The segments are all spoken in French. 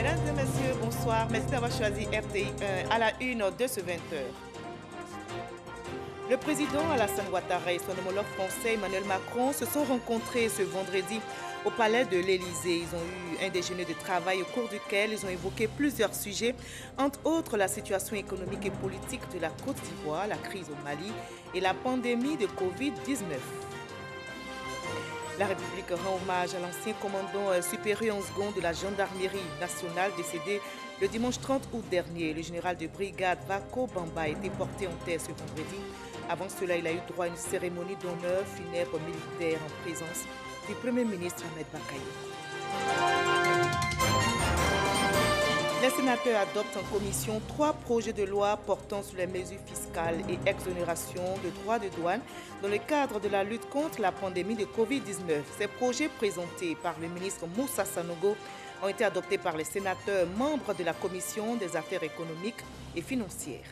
Mesdames et messieurs, bonsoir. Merci d'avoir choisi RTI1 à la une de ce 20h. Le président Alassane Ouattara et son homologue français Emmanuel Macron se sont rencontrés ce vendredi au palais de l'Élysée. Ils ont eu un déjeuner de travail au cours duquel ils ont évoqué plusieurs sujets, entre autres la situation économique et politique de la Côte d'Ivoire, la crise au Mali et la pandémie de Covid-19. La République rend hommage à l'ancien commandant supérieur en second de la gendarmerie nationale décédé le dimanche 30 août dernier. Le général de brigade Vako Bamba a été porté en terre ce vendredi. Avant cela, il a eu droit à une cérémonie d'honneur funèbre militaire en présence du Premier ministre Ahmed Bakayoko. Les sénateurs adoptent en commission 3 projets de loi portant sur les mesures fiscales et exonérations de droits de douane dans le cadre de la lutte contre la pandémie de Covid-19. Ces projets présentés par le ministre Moussa Sanogo ont été adoptés par les sénateurs membres de la Commission des affaires économiques et financières.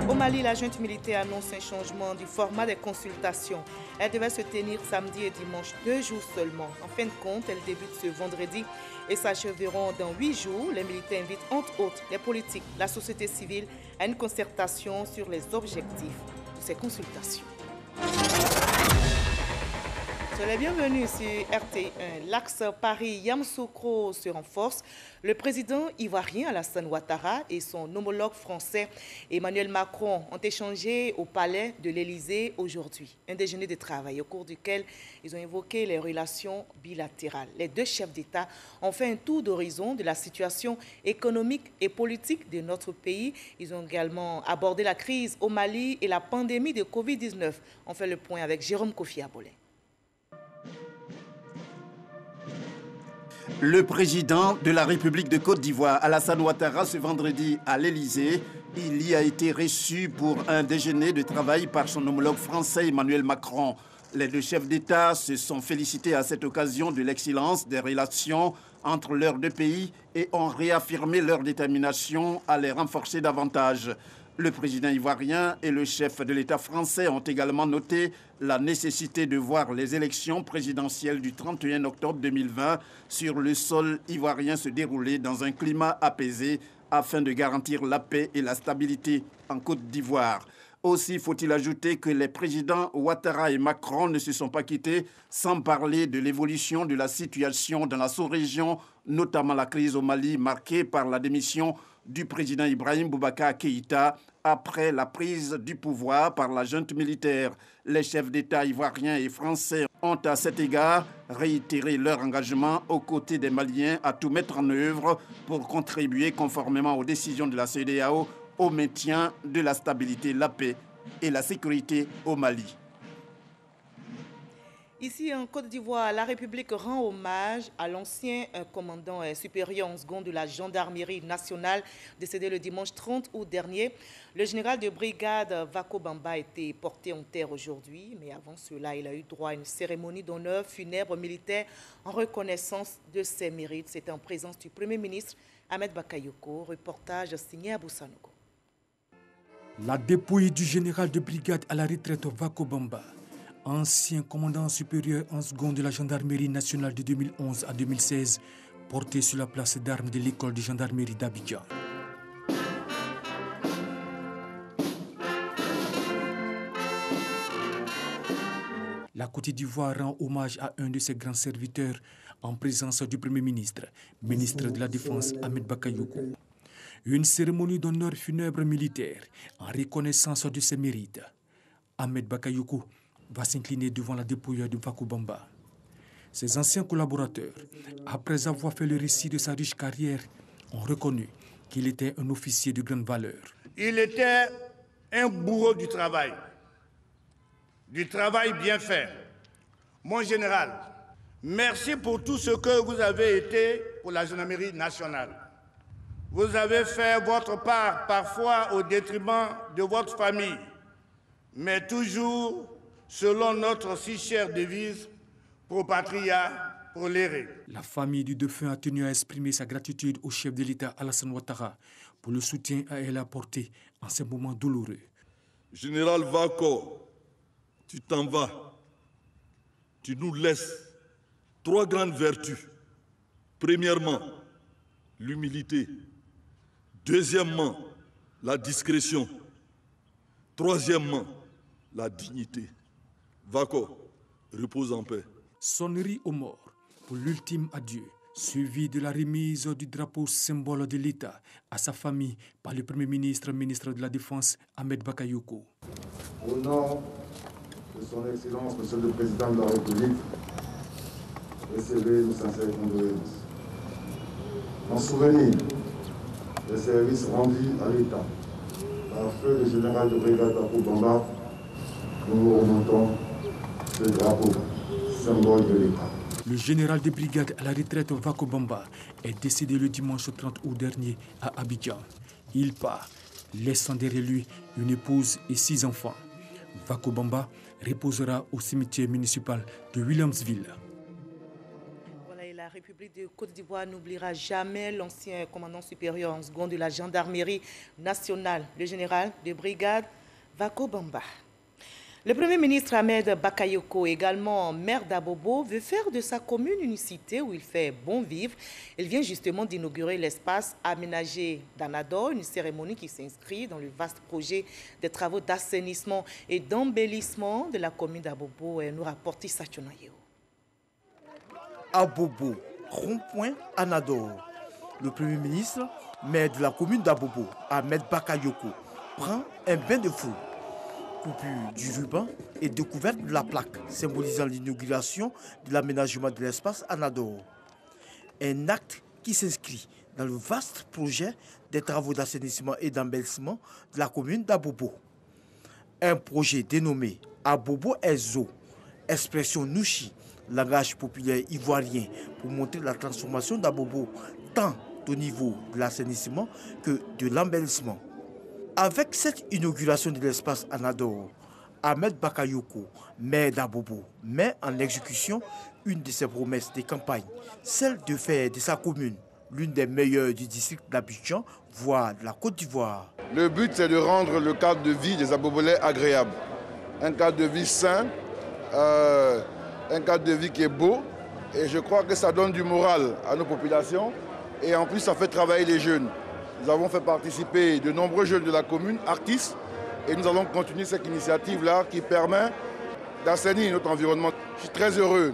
Au Mali, la junte militaire annonce un changement du format des consultations. Elle devait se tenir samedi et dimanche, 2 jours seulement. En fin de compte, elles débutent ce vendredi et s'achèveront dans 8 jours. Les militaires invitent entre autres les politiques, la société civile à une concertation sur les objectifs de ces consultations. Soyez les bienvenus sur RT1. L'axe Paris-Yamoussoukro se renforce. Le président ivoirien Alassane Ouattara et son homologue français Emmanuel Macron ont échangé au palais de l'Élysée aujourd'hui. Un déjeuner de travail au cours duquel ils ont évoqué les relations bilatérales. Les deux chefs d'État ont fait un tour d'horizon de la situation économique et politique de notre pays. Ils ont également abordé la crise au Mali et la pandémie de Covid-19. On fait le point avec Jérôme Kofi Abolé. Le président de la République de Côte d'Ivoire, Alassane Ouattara, ce vendredi à l'Élysée, il y a été reçu pour un déjeuner de travail par son homologue français Emmanuel Macron. Les deux chefs d'État se sont félicités à cette occasion de l'excellence des relations entre leurs deux pays et ont réaffirmé leur détermination à les renforcer davantage. Le président ivoirien et le chef de l'État français ont également noté la nécessité de voir les élections présidentielles du 31 octobre 2020 sur le sol ivoirien se dérouler dans un climat apaisé afin de garantir la paix et la stabilité en Côte d'Ivoire. Aussi faut-il ajouter que les présidents Ouattara et Macron ne se sont pas quittés sans parler de l'évolution de la situation dans la sous-région, notamment la crise au Mali marquée par la démission du président Ibrahim Boubacar Keïta après la prise du pouvoir par la junte militaire. Les chefs d'État ivoiriens et français ont à cet égard réitéré leur engagement aux côtés des Maliens à tout mettre en œuvre pour contribuer conformément aux décisions de la CEDEAO au maintien de la stabilité, la paix et la sécurité au Mali. Ici en Côte d'Ivoire, la République rend hommage à l'ancien commandant supérieur en second de la gendarmerie nationale décédé le dimanche 30 août dernier. Le général de brigade Vako Bamba a été porté en terre aujourd'hui, mais avant cela, il a eu droit à une cérémonie d'honneur funèbre militaire en reconnaissance de ses mérites. C'était en présence du Premier ministre Ahmed Bakayoko. Reportage signé Abou Sanogo. La dépouille du général de brigade à la retraite Vako Bamba, ancien commandant supérieur en second de la gendarmerie nationale de 2011 à 2016, porté sur la place d'armes de l'école de gendarmerie d'Abidjan. La Côte d'Ivoire rend hommage à un de ses grands serviteurs en présence du Premier ministre, ministre de la Défense Ahmed Bakayoko. Une cérémonie d'honneur funèbre militaire en reconnaissance de ses mérites. Ahmed Bakayoko va s'incliner devant la dépouille de Vako Bamba. Ses anciens collaborateurs, après avoir fait le récit de sa riche carrière, ont reconnu qu'il était un officier de grande valeur. Il était un bourreau du travail bien fait. Mon général, merci pour tout ce que vous avez été pour la gendarmerie nationale. Vous avez fait votre part, parfois au détriment de votre famille, mais toujours selon notre si chère devise, pro patria, pro lere. La famille du défunt a tenu à exprimer sa gratitude au chef de l'État Alassane Ouattara pour le soutien qu'elle a apporté en ces moments douloureux. Général Vako, tu t'en vas. Tu nous laisses 3 grandes vertus. Premièrement, l'humilité. Deuxièmement, la discrétion. Troisièmement, la dignité. Vako, repose en paix. Sonnerie aux morts pour l'ultime adieu, suivi de la remise du drapeau symbole de l'État à sa famille par le Premier ministre, ministre de la Défense, Ahmed Bakayoko. Au nom de son Excellence, Monsieur le Président de la République, recevez nos sincères condoléances. En souvenir des services rendus à l'État par feu le général de brigade Vako Bamba, nous remontons ce drapeau, symbole de l'État. Le général de brigade à la retraite Vako Bamba est décédé le dimanche 30 août dernier à Abidjan. Il part, laissant derrière lui une épouse et 6 enfants. Vako Bamba reposera au cimetière municipal de Williamsville. La République de Côte d'Ivoire n'oubliera jamais l'ancien commandant supérieur en second de la gendarmerie nationale, le général de brigade Vako Bamba. Le Premier ministre Ahmed Bakayoko, également maire d'Abobo, veut faire de sa commune une cité où il fait bon vivre. Il vient justement d'inaugurer l'espace aménagé d'Anador, une cérémonie qui s'inscrit dans le vaste projet des travaux d'assainissement et d'embellissement de la commune d'Abobo, nous rapporte Issa Tchonayo. Abobo, rond-point Anador. Le Premier ministre, maire de la commune d'Abobo, Ahmed Bakayoko, prend un bain de foule. Coupure du ruban et découverte de la plaque symbolisant l'inauguration de l'aménagement de l'espace Anador. Un acte qui s'inscrit dans le vaste projet des travaux d'assainissement et d'embellissement de la commune d'Abobo. Un projet dénommé Abobo Ezo, expression Nouchi, langage populaire ivoirien, pour montrer la transformation d'Abobo tant au niveau de l'assainissement que de l'embellissement. Avec cette inauguration de l'espace Anador, Ahmed Bakayoko, maire d'Abobo, met en exécution une de ses promesses de campagne, celle de faire de sa commune l'une des meilleures du district d'Abidjan, voire de la Côte d'Ivoire. Le but, c'est de rendre le cadre de vie des Abobolais agréable. Un cadre de vie sain, un cadre de vie qui est beau, et je crois que ça donne du moral à nos populations, et en plus ça fait travailler les jeunes. Nous avons fait participer de nombreux jeunes de la commune, artistes, et nous allons continuer cette initiative-là qui permet d'assainir notre environnement. Je suis très heureux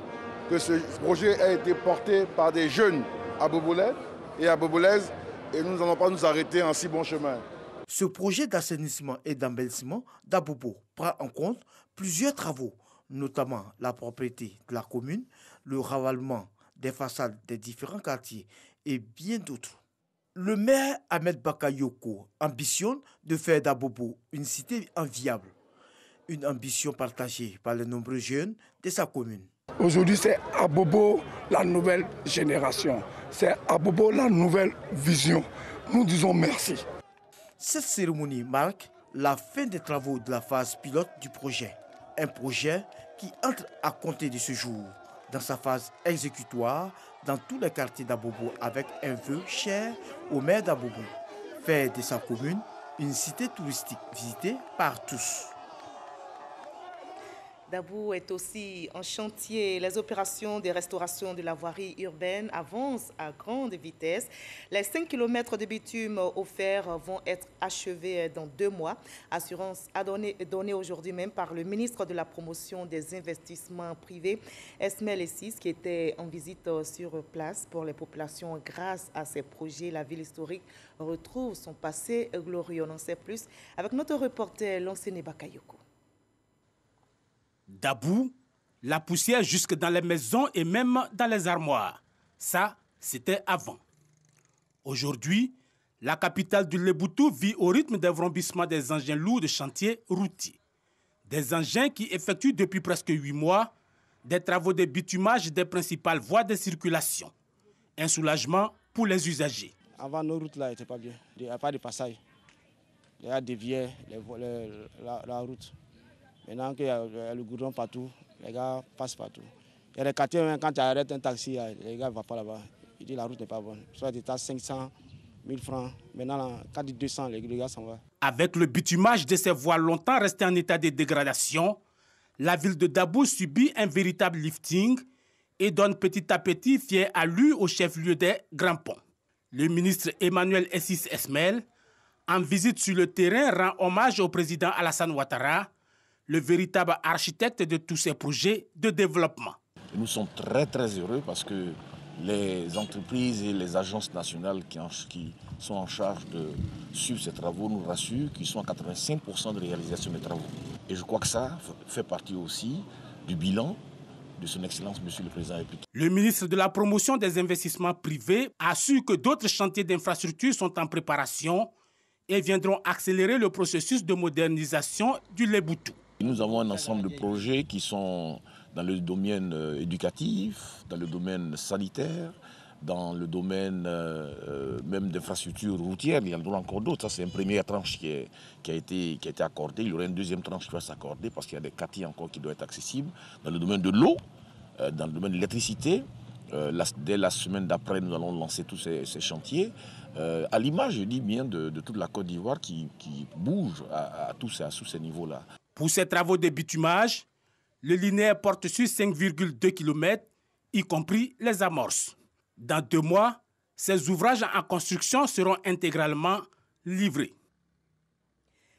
que ce projet ait été porté par des jeunes abobolais et abobolaises, et nous n'allons pas nous arrêter en si bon chemin. Ce projet d'assainissement et d'embellissement d'Abobo prend en compte plusieurs travaux, notamment la propriété de la commune, le ravalement des façades des différents quartiers et bien d'autres. Le maire Ahmed Bakayoko ambitionne de faire d'Abobo une cité enviable, une ambition partagée par les nombreux jeunes de sa commune. Aujourd'hui, c'est Abobo la nouvelle génération, c'est Abobo la nouvelle vision. Nous disons merci. Cette cérémonie marque la fin des travaux de la phase pilote du projet. Un projet qui entre à compter de ce jour dans sa phase exécutoire dans tous les quartiers d'Abobo avec un vœu cher au maire d'Abobo, faire de sa commune une cité touristique visitée par tous. Dabou est aussi en chantier. Les opérations de restauration de la voirie urbaine avancent à grande vitesse. Les 5 km de bitume offerts vont être achevés dans 2 mois. Assurance donnée aujourd'hui même par le ministre de la Promotion des investissements privés, Esmaël Essis, qui était en visite sur place pour les populations. Grâce à ces projets, la ville historique retrouve son passé glorieux. On en sait plus avec notre reporter Lansene Bakayoko. Dabou, la poussière jusque dans les maisons et même dans les armoires. Ça, c'était avant. Aujourd'hui, la capitale du Léboutou vit au rythme des vrombissements des engins lourds de chantier routiers. Des engins qui effectuent depuis presque 8 mois des travaux de bitumage des principales voies de circulation. Un soulagement pour les usagers. Avant, nos routes là n'étaient pas bien. Il n'y a pas de passage. Il y a des déviait la route. Maintenant qu'il y a le goudron partout, les gars passent partout. Il y a des quartiers, quand tu arrêtes un taxi, les gars ne vont pas là-bas. Ils disent que la route n'est pas bonne. Soit tu as 500, 1000 francs. Maintenant, quand tu dis 200, les gars s'en vont. Avec le bitumage de ces voies longtemps restées en état de dégradation, la ville de Dabou subit un véritable lifting et donne petit à petit fier à lui au chef-lieu des Grands Ponts. Le ministre Emmanuel Essis Esmel, en visite sur le terrain, rend hommage au président Alassane Ouattara, le véritable architecte de tous ces projets de développement. Nous sommes très heureux parce que les entreprises et les agences nationales qui sont en charge de suivre ces travaux nous rassurent qu'ils sont à 85% de réalisation des travaux. Et je crois que ça fait partie aussi du bilan de son Excellence, Monsieur le Président de la République. Le ministre de la Promotion des investissements privés assure que d'autres chantiers d'infrastructures sont en préparation et viendront accélérer le processus de modernisation du Léboutou. Nous avons un ensemble de projets qui sont dans le domaine éducatif, dans le domaine sanitaire, dans le domaine même d'infrastructures routières. Il y en aura encore d'autres. Ça, c'est une première tranche qui a été accordée. Il y aura une deuxième tranche qui va s'accorder parce qu'il y a des quartiers encore qui doivent être accessibles. Dans le domaine de l'eau, dans le domaine de l'électricité, dès la semaine d'après, nous allons lancer tous ces chantiers. À l'image, je dis bien, de toute la Côte d'Ivoire qui bouge à tous ces niveaux-là. Pour ces travaux de bitumage, le linéaire porte sur 5,2 km, y compris les amorces. Dans 2 mois, ces ouvrages en construction seront intégralement livrés.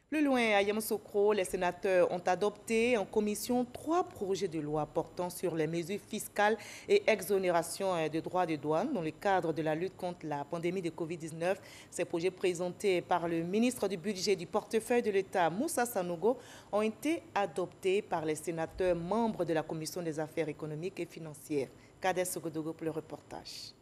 Plus loin, à Yamoussoukro, les sénateurs ont adopté en commission 3 projets de loi portant sur les mesures fiscales et exonérations de droits de douane dans le cadre de la lutte contre la pandémie de Covid-19. Ces projets présentés par le ministre du Budget du portefeuille de l'État, Moussa Sanogo, ont été adoptés par les sénateurs membres de la Commission des affaires économiques et financières. Kader Sogodogo pour le reportage.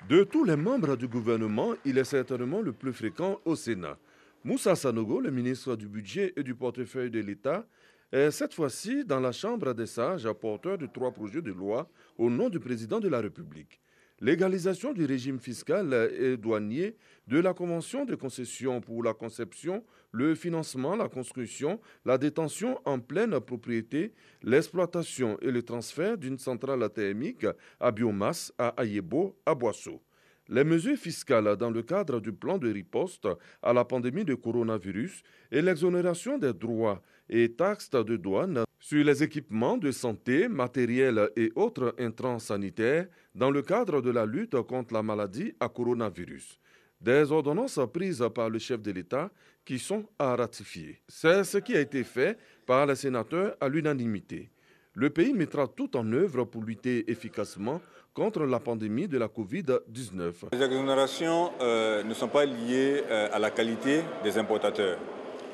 De tous les membres du gouvernement, il est certainement le plus fréquent au Sénat. Moussa Sanogo, le ministre du Budget et du portefeuille de l'État, est cette fois-ci dans la Chambre des sages, porteur de 3 projets de loi au nom du président de la République. Légalisation du régime fiscal et douanier, de la convention de concession pour la conception, le financement, la construction, la détention en pleine propriété, l'exploitation et le transfert d'une centrale thermique à biomasse à Ayebo, à Boisseau. Les mesures fiscales dans le cadre du plan de riposte à la pandémie de coronavirus et l'exonération des droits et taxes de douane sur les équipements de santé, matériels et autres intrants sanitaires dans le cadre de la lutte contre la maladie à coronavirus. Des ordonnances prises par le chef de l'État qui sont à ratifier. C'est ce qui a été fait par les sénateurs à l'unanimité. Le pays mettra tout en œuvre pour lutter efficacement contre la pandémie de la Covid-19. Les exonérations ne sont pas liées à la qualité des importateurs.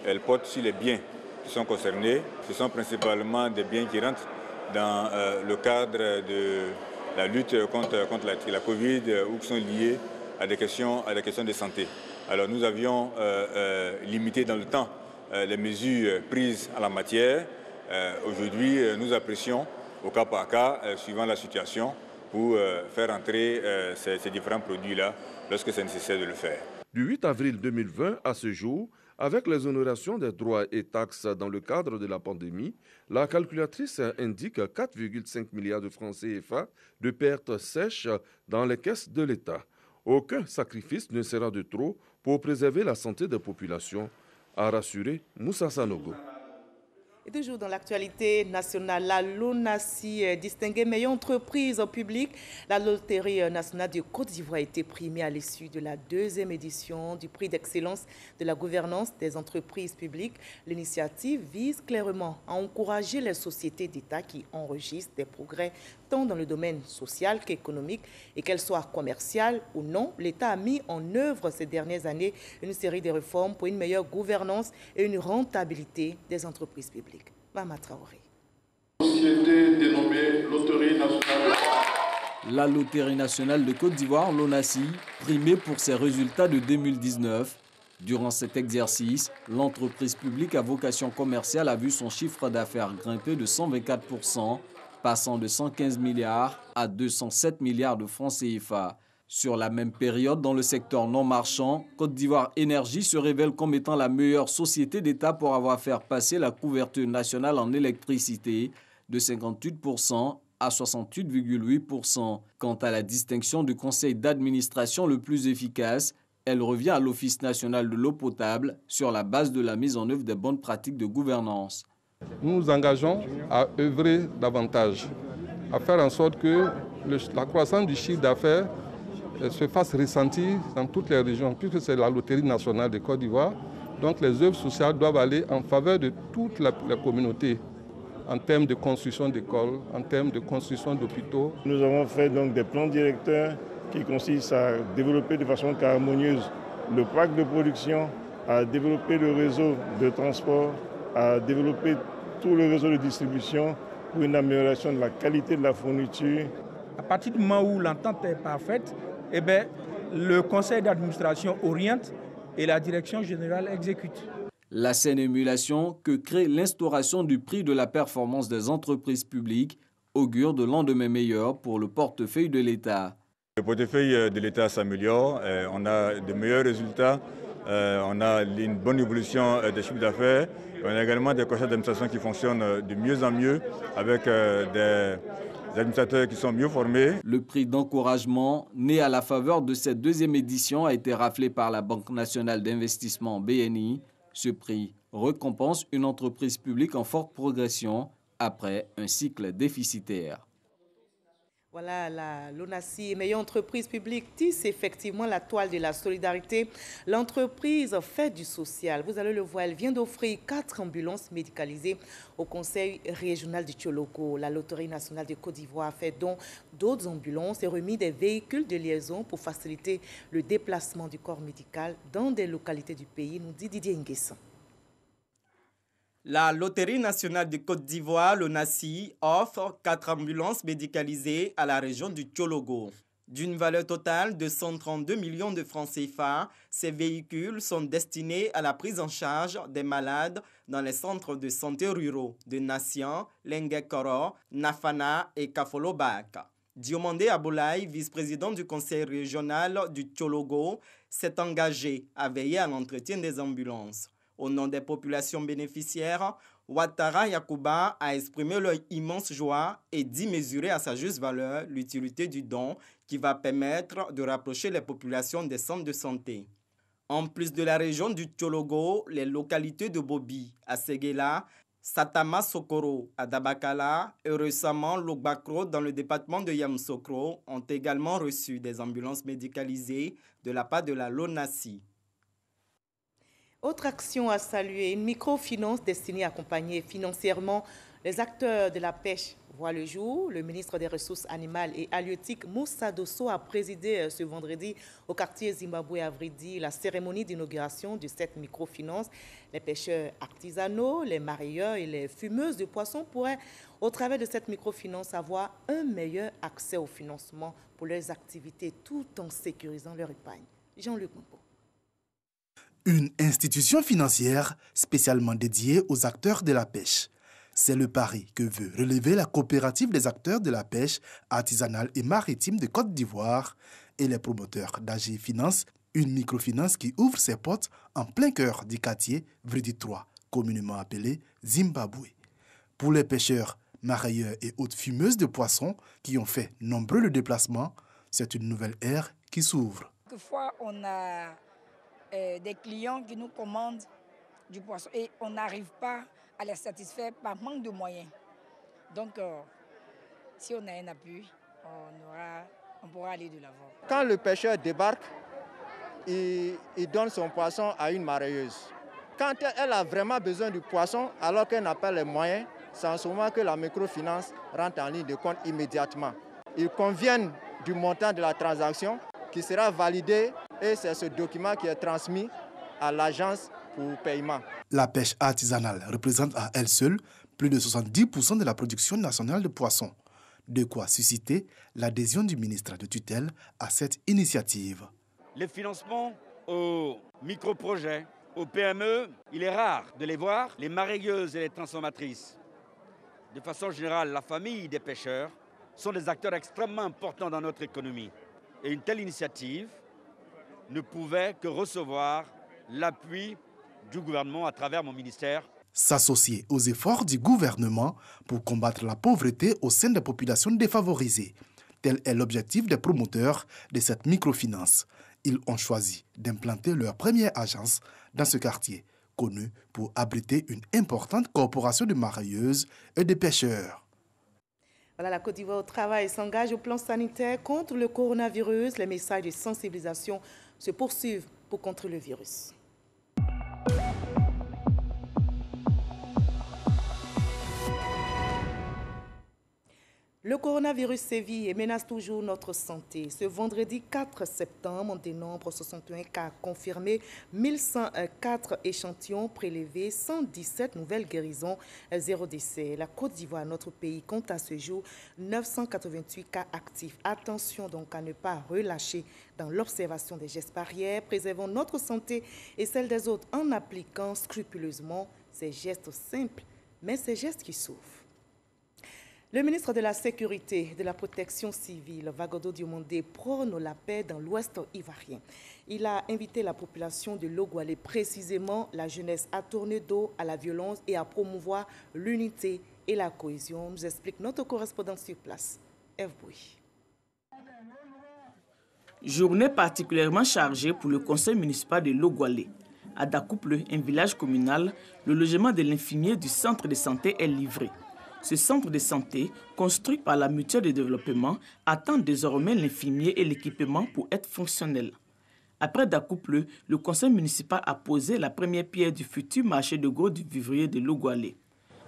Elles portent sur les biens qui sont concernés. Ce sont principalement des biens qui rentrent dans le cadre de la lutte contre la Covid ou qui sont liés à des questions de santé. Alors nous avions limité dans le temps les mesures prises en la matière. Aujourd'hui, nous apprécions au cas par cas, suivant la situation, pour faire entrer ces différents produits-là lorsque c'est nécessaire de le faire. Du 8 avril 2020 à ce jour, avec l'exonération des droits et taxes dans le cadre de la pandémie, la calculatrice indique 4,5 milliards de francs CFA de pertes sèches dans les caisses de l'État. Aucun sacrifice ne sera de trop pour préserver la santé des populations, a rassuré Moussa Sanogo. Et toujours dans l'actualité nationale, la LONASI distinguée meilleure entreprise publique. La Loterie nationale de Côte d'Ivoire a été primée à l'issue de la 2e édition du prix d'excellence de la gouvernance des entreprises publiques. L'initiative vise clairement à encourager les sociétés d'État qui enregistrent des progrès tant dans le domaine social qu'économique et qu'elles soient commerciales ou non. L'État a mis en œuvre ces dernières années une série de réformes pour une meilleure gouvernance et une rentabilité des entreprises publiques. Mama Traoré. Société dénommée Loterie nationale. La Loterie nationale de Côte d'Ivoire, LONASI, primée pour ses résultats de 2019. Durant cet exercice, l'entreprise publique à vocation commerciale a vu son chiffre d'affaires grimper de 124%, passant de 115 milliards à 207 milliards de francs CFA. Sur la même période, dans le secteur non marchand, Côte d'Ivoire Énergie se révèle comme étant la meilleure société d'État pour avoir fait passer la couverture nationale en électricité de 58% à 68,8%. Quant à la distinction du conseil d'administration le plus efficace, elle revient à l'Office national de l'eau potable sur la base de la mise en œuvre des bonnes pratiques de gouvernance. Nous nous engageons à œuvrer davantage à faire en sorte que la croissance du chiffre d'affaires se fasse ressentir dans toutes les régions, puisque c'est la loterie nationale de Côte d'Ivoire. Donc les œuvres sociales doivent aller en faveur de toute la communauté, en termes de construction d'écoles, en termes de construction d'hôpitaux. Nous avons fait donc des plans directeurs qui consistent à développer de façon harmonieuse le parc de production, à développer le réseau de transport, à développer tout le réseau de distribution pour une amélioration de la qualité de la fourniture. À partir du moment où l'entente est parfaite, eh bien, le conseil d'administration oriente et la direction générale exécute. La saine émulation que crée l'instauration du prix de la performance des entreprises publiques augure de lendemains meilleurs pour le portefeuille de l'État. Le portefeuille de l'État s'améliore, on a de meilleurs résultats, on a une bonne évolution des chiffres d'affaires, on a également des conseils d'administration qui fonctionnent de mieux en mieux avec des administrateurs qui sont mieux formés. Le prix d'encouragement, né à la faveur de cette deuxième édition, a été raflé par la Banque nationale d'investissement BNI. Ce prix récompense une entreprise publique en forte progression après un cycle déficitaire. Voilà, la LONASI, meilleure entreprise publique, tisse effectivement la toile de la solidarité. L'entreprise fait du social. Vous allez le voir, elle vient d'offrir 4 ambulances médicalisées au Conseil régional du Tchologo. La Loterie nationale de Côte d'Ivoire fait donc d'autres ambulances et remis des véhicules de liaison pour faciliter le déplacement du corps médical dans des localités du pays, nous dit Didier Nguessan. La Loterie nationale de Côte d'Ivoire, LONASI, offre 4 ambulances médicalisées à la région du Tchologo. D'une valeur totale de 132 millions de francs CFA, ces véhicules sont destinés à la prise en charge des malades dans les centres de santé ruraux de Nation, Lenguekoro, Nafana et Kafolobak. Diomandé Aboulaye, vice-président du conseil régional du Tchologo, s'est engagé à veiller à l'entretien des ambulances. Au nom des populations bénéficiaires, Ouattara Yacouba a exprimé leur immense joie et dit mesurer à sa juste valeur l'utilité du don qui va permettre de rapprocher les populations des centres de santé. En plus de la région du Tchologo, les localités de Bobi, à Séguéla, Satama Sokoro, à Dabakala et récemment Logbakro dans le département de Yamoussoukro ont également reçu des ambulances médicalisées de la part de la LONASI. Autre action à saluer, une microfinance destinée à accompagner financièrement les acteurs de la pêche voit le jour. Le ministre des Ressources animales et halieutiques, Moussa Dosso, a présidé ce vendredi au quartier Zimbabwe à Vridi la cérémonie d'inauguration de cette microfinance. Les pêcheurs artisanaux, les marailleurs et les fumeuses de poissons pourraient, au travers de cette microfinance, avoir un meilleur accès au financement pour leurs activités tout en sécurisant leur épargne. Jean-Luc Mpo. Une institution financière spécialement dédiée aux acteurs de la pêche. C'est le pari que veut relever la coopérative des acteurs de la pêche artisanale et maritime de Côte d'Ivoire et les promoteurs d'AG Finance, une microfinance qui ouvre ses portes en plein cœur du quartier Vridi 3, communément appelé Zimbabwe. Pour les pêcheurs, marailleurs et autres fumeuses de poissons qui ont fait nombreux le déplacement, c'est une nouvelle ère qui s'ouvre. Quelquefois, on a des clients qui nous commandent du poisson et on n'arrive pas à les satisfaire par manque de moyens. Donc, si on a un appui, on pourra aller de l'avant. Quand le pêcheur débarque, il donne son poisson à une marailleuse. Quand elle a vraiment besoin du poisson, alors qu'elle n'a pas les moyens, c'est en ce moment que la microfinance rentre en ligne de compte immédiatement. Ils conviennent du montant de la transaction qui sera validé et c'est ce document qui est transmis à l'agence pour paiement. La pêche artisanale représente à elle seule plus de 70% de la production nationale de poissons. De quoi susciter l'adhésion du ministre de tutelle à cette initiative. Les financements aux micro-projets, aux PME, il est rare de les voir, les marailleuses et les transformatrices. De façon générale, la famille des pêcheurs sont des acteurs extrêmement importants dans notre économie. Et une telle initiative ne pouvait que recevoir l'appui du gouvernement à travers mon ministère. S'associer aux efforts du gouvernement pour combattre la pauvreté au sein des populations défavorisées. Tel est l'objectif des promoteurs de cette microfinance. Ils ont choisi d'implanter leur première agence dans ce quartier, connu pour abriter une importante corporation de marailleuses et de pêcheurs. Voilà, la Côte d'Ivoire au travail s'engage au plan sanitaire contre le coronavirus. Les messages de sensibilisation se poursuivent pour contrer le virus. Le coronavirus sévit et menace toujours notre santé. Ce vendredi 4 septembre, on dénombre 61 cas confirmés, 1104 échantillons prélevés, 117 nouvelles guérisons, 0 décès. La Côte d'Ivoire, notre pays, compte à ce jour 988 cas actifs. Attention donc à ne pas relâcher dans l'observation des gestes barrières. Préservons notre santé et celle des autres en appliquant scrupuleusement ces gestes simples, mais ces gestes qui sauvent. Le ministre de la Sécurité et de la Protection civile, Vagodo Diomandé, prône la paix dans l'Ouest ivoirien. Il a invité la population de Logoualé, précisément la jeunesse, à tourner dos à la violence et à promouvoir l'unité et la cohésion, nous explique notre correspondant sur place, Eve Bouy. Journée particulièrement chargée pour le conseil municipal de Logoualé. À Dakouple, un village communal, le logement de l'infirmier du centre de santé est livré. Ce centre de santé, construit par la mutuelle de développement, attend désormais l'infirmier et l'équipement pour être fonctionnel. Après Dakouple, le conseil municipal a posé la première pierre du futur marché de gros du vivrier de Logoualé.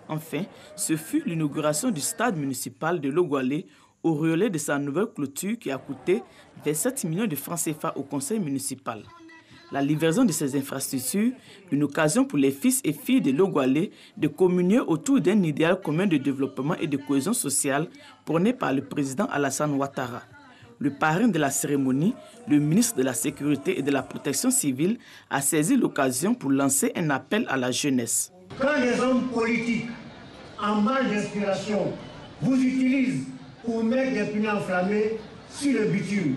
Enfin, ce fut l'inauguration du stade municipal de Logoualé, auréolé de sa nouvelle clôture qui a coûté 27 millions de francs CFA au conseil municipal. La livraison de ces infrastructures, une occasion pour les fils et filles de Logoualé de communier autour d'un idéal commun de développement et de cohésion sociale prôné par le président Alassane Ouattara. Le parrain de la cérémonie, le ministre de la Sécurité et de la Protection civile, a saisi l'occasion pour lancer un appel à la jeunesse. Quand les hommes politiques, en manque d'inspiration, vous utilisent pour mettre des pneus enflammés sur le bitume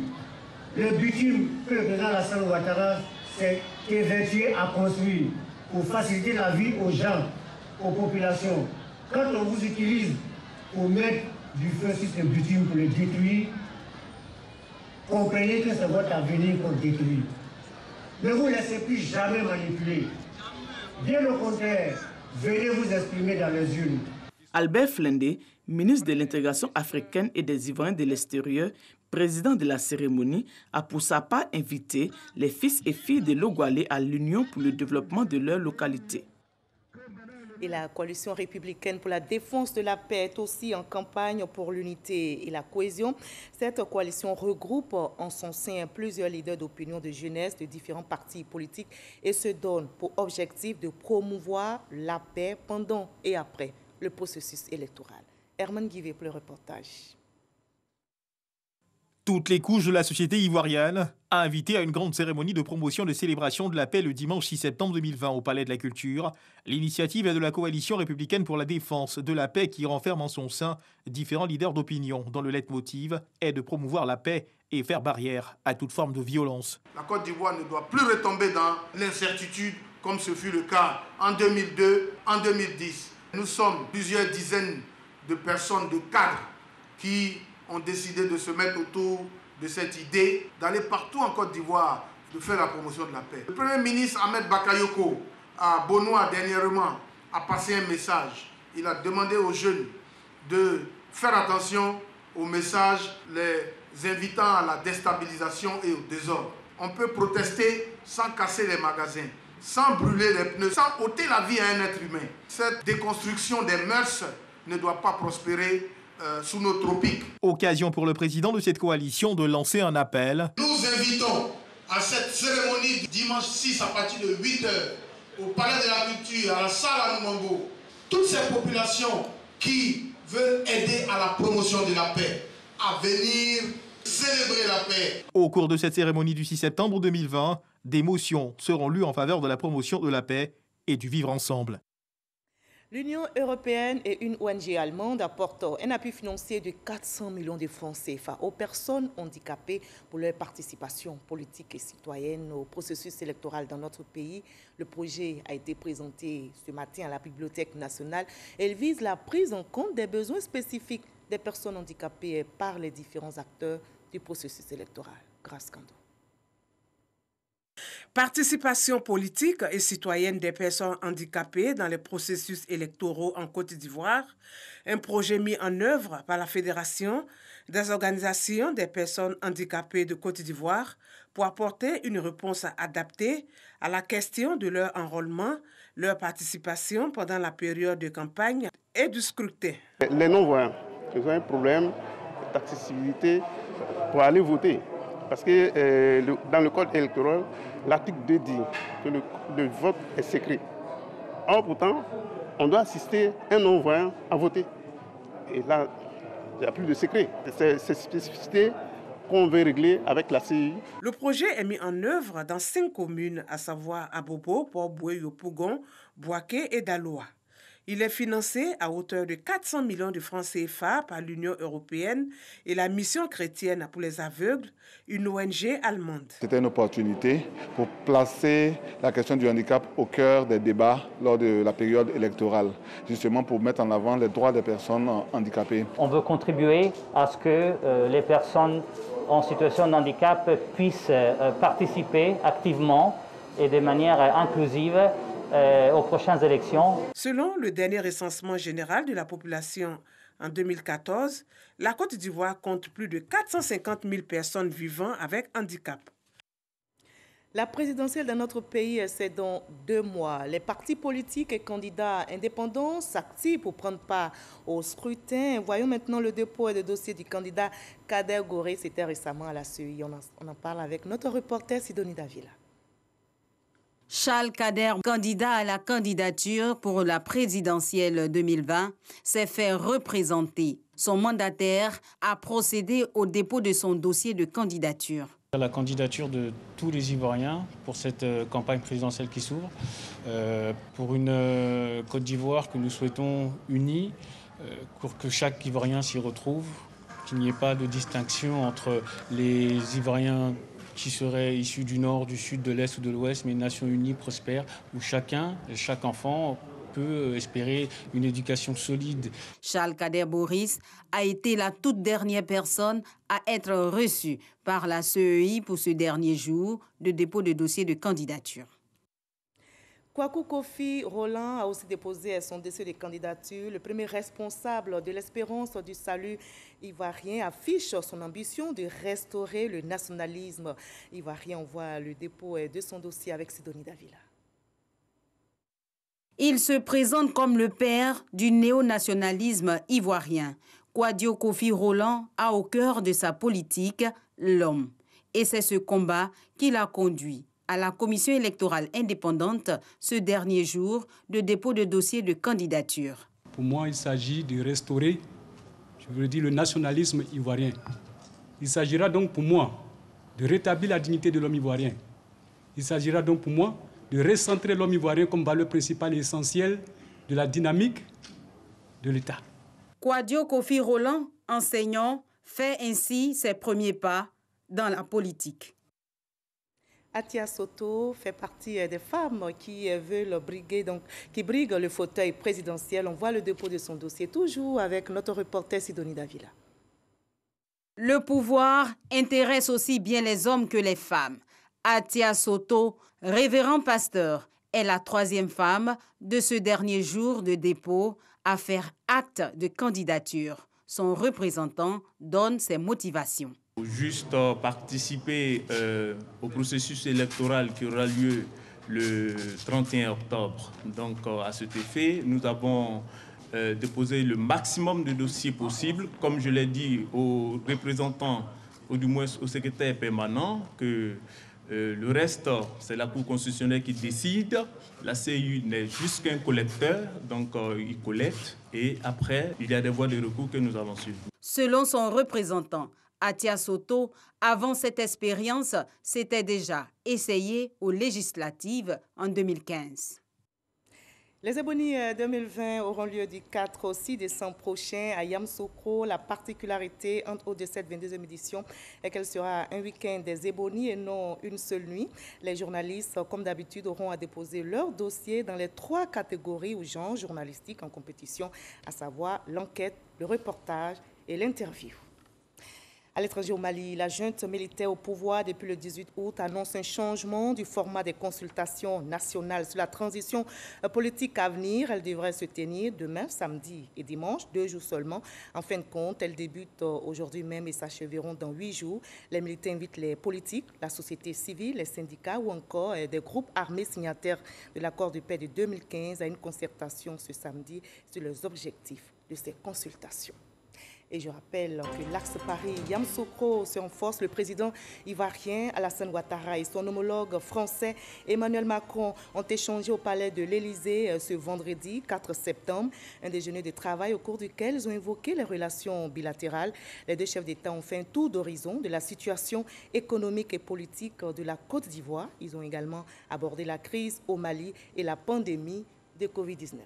que le président Alassane Ouattara s'est évertué à construire pour faciliter la vie aux gens, aux populations. Quand on vous utilise pour mettre du feu sur ce bitume pour le détruire, comprenez que c'est votre avenir qu'on détruit. Ne vous laissez plus jamais manipuler. Bien au contraire, venez vous exprimer dans les urnes. Albert Flendé, ministre de l'intégration africaine et des Ivoiriens de l'extérieur, président de la cérémonie, a pour sa part invité les fils et filles de Logoualé à l'Union pour le développement de leur localité. Et la coalition républicaine pour la défense de la paix est aussi en campagne pour l'unité et la cohésion. Cette coalition regroupe en son sein plusieurs leaders d'opinion de jeunesse de différents partis politiques et se donne pour objectif de promouvoir la paix pendant et après le processus électoral. Herman Guivet pour le reportage. Toutes les couches de la société ivoirienne a invité à une grande cérémonie de promotion de célébration de la paix le dimanche 6 septembre 2020 au Palais de la Culture. L'initiative est de la coalition républicaine pour la défense de la paix qui renferme en son sein différents leaders d'opinion dont le leitmotiv est de promouvoir la paix et faire barrière à toute forme de violence. La Côte d'Ivoire ne doit plus retomber dans l'incertitude comme ce fut le cas en 2002, en 2010. Nous sommes plusieurs dizaines de personnes, de cadres qui ont décidé de se mettre autour de cette idée d'aller partout en Côte d'Ivoire, de faire la promotion de la paix. Le Premier ministre Ahmed Bakayoko, à Bonoa dernièrement, a passé un message. Il a demandé aux jeunes de faire attention aux messages les invitant à la déstabilisation et au désordre. On peut protester sans casser les magasins, sans brûler les pneus, sans ôter la vie à un être humain. Cette déconstruction des mœurs ne doit pas prospérer sous nos tropiques. Occasion pour le président de cette coalition de lancer un appel. Nous invitons à cette cérémonie dimanche 6 à partir de 8h au Palais de la Culture, à la salle à Noumango, toutes ces populations qui veulent aider à la promotion de la paix, à venir célébrer la paix. Au cours de cette cérémonie du 6 septembre 2020, des motions seront lues en faveur de la promotion de la paix et du vivre ensemble. L'Union européenne et une ONG allemande apportent un appui financier de 400 millions de francs CFA aux personnes handicapées pour leur participation politique et citoyenne au processus électoral dans notre pays. Le projet a été présenté ce matin à la Bibliothèque nationale. Elle vise la prise en compte des besoins spécifiques des personnes handicapées par les différents acteurs du processus électoral. Grâce Kando. Participation politique et citoyenne des personnes handicapées dans les processus électoraux en Côte d'Ivoire, un projet mis en œuvre par la Fédération des organisations des personnes handicapées de Côte d'Ivoire pour apporter une réponse adaptée à la question de leur enrôlement, leur participation pendant la période de campagne et du scrutin. Les non-voyants, ils ont un problème d'accessibilité pour aller voter. Parce que dans le code électoral, l'article 2 dit que le vote est secret. Or, pourtant, on doit assister un non-voyant à voter. Et là, il n'y a plus de secret. C'est cette spécificité qu'on veut régler avec la CI. Le projet est mis en œuvre dans 5 communes, à savoir Abobo, Port-Boué, Yopougon, Boaké et Daloa. Il est financé à hauteur de 400 millions de francs CFA par l'Union européenne et la Mission chrétienne pour les aveugles, une ONG allemande. C'était une opportunité pour placer la question du handicap au cœur des débats lors de la période électorale, justement pour mettre en avant les droits des personnes handicapées. On veut contribuer à ce que les personnes en situation de handicap puissent participer activement et de manière inclusive aux prochaines élections. Selon le dernier recensement général de la population en 2014, la Côte d'Ivoire compte plus de 450 000 personnes vivant avec handicap. La présidentielle dans notre pays, c'est dans 2 mois. Les partis politiques et candidats indépendants s'activent pour prendre part au scrutin. Voyons maintenant le dépôt de dossier du candidat Kader Goré. C'était récemment à la CEI. On en parle avec notre reporter Sidonie Davila. Charles Kader, candidat à la candidature pour la présidentielle 2020, s'est fait représenter. Son mandataire a procédé au dépôt de son dossier de candidature. La candidature de tous les Ivoiriens pour cette campagne présidentielle qui s'ouvre, pour une Côte d'Ivoire que nous souhaitons unie, pour que chaque Ivoirien s'y retrouve, qu'il n'y ait pas de distinction entre les Ivoiriens qui seraient issus du nord, du sud, de l'est ou de l'ouest, mais une nation unie, prospère, où chaque enfant peut espérer une éducation solide. Charles Kader Boris a été la toute dernière personne à être reçue par la CEI pour ce dernier jour de dépôt de dossier de candidature. Kwaku Kofi Roland a aussi déposé son dossier de candidature. Le premier responsable de l'espérance du salut ivoirien affiche son ambition de restaurer le nationalisme ivoirien. On voit le dépôt de son dossier avec Sidonie Davila. Il se présente comme le père du néo-nationalisme ivoirien. Kwadio Kofi Roland a au cœur de sa politique l'homme. Et c'est ce combat qui l'a conduit à la commission électorale indépendante ce dernier jour de dépôt de dossier de candidature. Pour moi, il s'agit de restaurer, je veux dire, le nationalisme ivoirien. Il s'agira donc pour moi de rétablir la dignité de l'homme ivoirien. Il s'agira donc pour moi de recentrer l'homme ivoirien comme valeur principale et essentielle de la dynamique de l'État. Kwadio Kofi Roland, enseignant, fait ainsi ses premiers pas dans la politique. Atia Soto fait partie des femmes qui veulent briguent le fauteuil présidentiel. On voit le dépôt de son dossier, toujours avec notre reporter Sidonie Davila. Le pouvoir intéresse aussi bien les hommes que les femmes. Atia Soto, révérend pasteur, est la 3e femme de ce dernier jour de dépôt à faire acte de candidature. Son représentant donne ses motivations. Juste participer au processus électoral qui aura lieu le 31 octobre. Donc à cet effet, nous avons déposé le maximum de dossiers possibles. Comme je l'ai dit aux représentants, ou du moins au secrétaire permanent, que le reste, c'est la Cour constitutionnelle qui décide. La CEI n'est juste qu'un collecteur, donc il collecte. Et après, il y a des voies de recours que nous avons suivies. Selon son représentant, Atia Soto, avant cette expérience, s'était déjà essayé aux législatives en 2015. Les Ebonies 2020 auront lieu du 4 au 6 décembre prochain à Yamoussoukro. La particularité de cette 22e édition est qu'elle sera un week-end des Ebonies et non une seule nuit. Les journalistes, comme d'habitude, auront à déposer leur dossier dans les 3 catégories ou genres journalistiques en compétition, à savoir l'enquête, le reportage et l'interview. À l'étranger au Mali, la junte militaire au pouvoir depuis le 18 août annonce un changement du format des consultations nationales sur la transition politique à venir. Elle devrait se tenir demain, samedi et dimanche, 2 jours seulement. En fin de compte, elles débutent aujourd'hui même et s'achèveront dans 8 jours. Les militaires invitent les politiques, la société civile, les syndicats ou encore des groupes armés signataires de l'accord de paix de 2015 à une concertation ce samedi sur les objectifs de ces consultations. Et je rappelle que l'axe Paris-Yamoussoukro se renforce. Le président ivoirien Alassane Ouattara et son homologue français Emmanuel Macron ont échangé au palais de l'Élysée ce vendredi 4 septembre. Un déjeuner de travail au cours duquel ils ont évoqué les relations bilatérales. Les deux chefs d'État ont fait un tour d'horizon de la situation économique et politique de la Côte d'Ivoire. Ils ont également abordé la crise au Mali et la pandémie de Covid-19.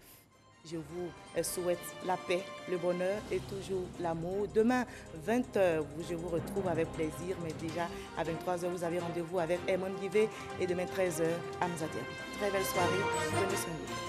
Je vous souhaite la paix, le bonheur et toujours l'amour. Demain, 20h, je vous retrouve avec plaisir, mais déjà à 23h, vous avez rendez-vous avec Edmond Guivet et demain, 13h, à Mouzadia. Très belle soirée, prenez soin de vous.